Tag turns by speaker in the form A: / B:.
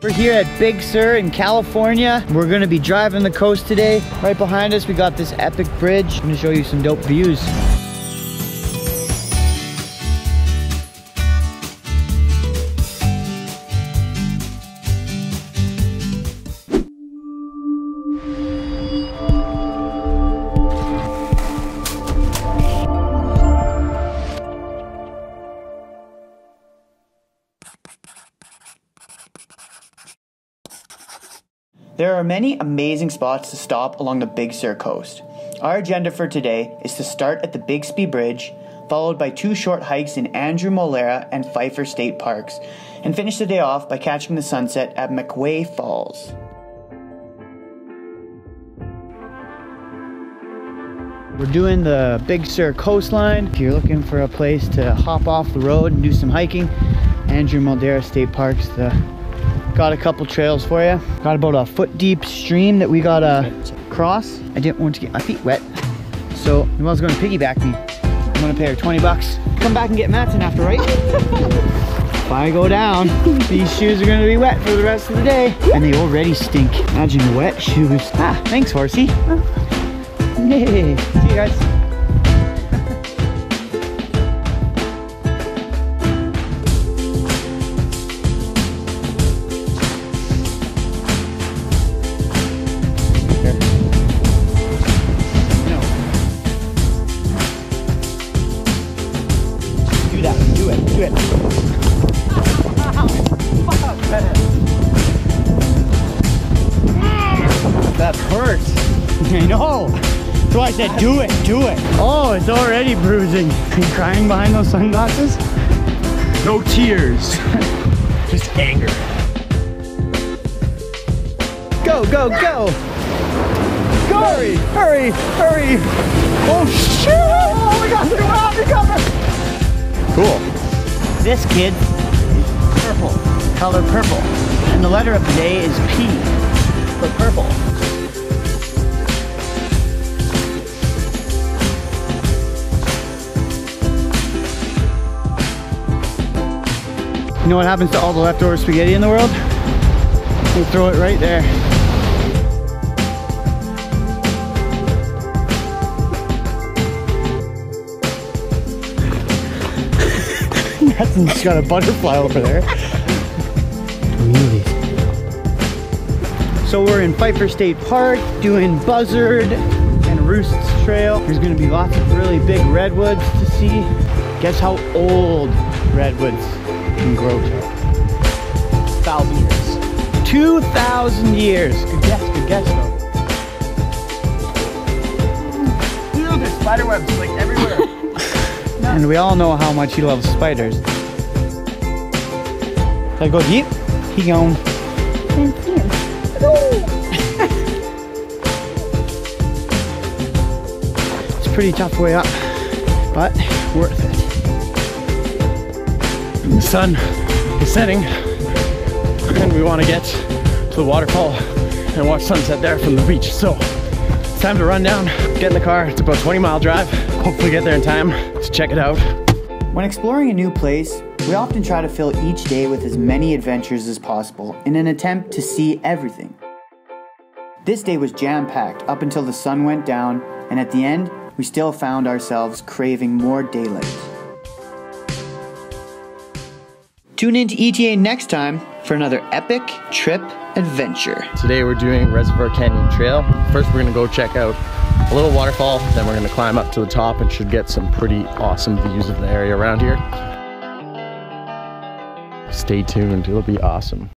A: We're here at Big Sur in California. We're gonna be driving the coast today. Right behind us, we got this epic bridge. I'm gonna show you some dope views. There are many amazing spots to stop along the Big Sur coast. Our agenda for today is to start at the Bixby Bridge, followed by 2 short hikes in Andrew, Molera, and Pfeiffer state parks, and finish the day off by catching the sunset at McWay Falls. We're doing the Big Sur coastline. If you're looking for a place to hop off the road and do some hiking, Andrew, Molera State Parks, got a couple trails for you. Got about a foot deep stream that we gotta cross. I didn't want to get my feet wet, so Noelle's gonna piggyback me. I'm gonna pay her 20 bucks. Come back and get Mattson after, right? If I go down, these shoes are gonna be wet for the rest of the day. And they already stink. Imagine wet shoes. Ah, thanks, horsey. Yay. See you guys. Do it. That hurts. I know. That's why I said do it. Oh, it's already bruising. Are you crying behind those sunglasses?
B: No tears. Just anger.
A: Go. Hurry. Oh, shit. Oh, we got the cover. Cool. This kid is purple, color purple. And the letter of the day is P for purple. You know what happens to all the leftover spaghetti in the world? We throw it right there. Matson's got a butterfly over there. So we're in Pfeiffer State Park doing Buzzard and Roost's Trail. There's gonna be lots of really big redwoods to see. Guess how old redwoods can grow to? 1,000 years. 2,000 years. Good guess though.
B: Dude, there's spider webs like everywhere.
A: And we all know how much he loves spiders. Should I go deep? Keep going. It's a pretty tough way up, but worth it.
B: The sun is setting, and we want to get to the waterfall and watch sunset there from the beach. So it's time to run down, get in the car. It's about a 20-mile drive. Hopefully get there in time to check it out.
A: When exploring a new place, we often try to fill each day with as many adventures as possible in an attempt to see everything. This day was jam-packed up until the sun went down, and at the end, we still found ourselves craving more daylight. Tune in to ETA next time for another epic trip adventure.
B: Today we're doing Reservoir Canyon Trail. First we're gonna go check out a little waterfall, then we're gonna climb up to the top and should get some pretty awesome views of the area around here. Stay tuned, it'll be awesome.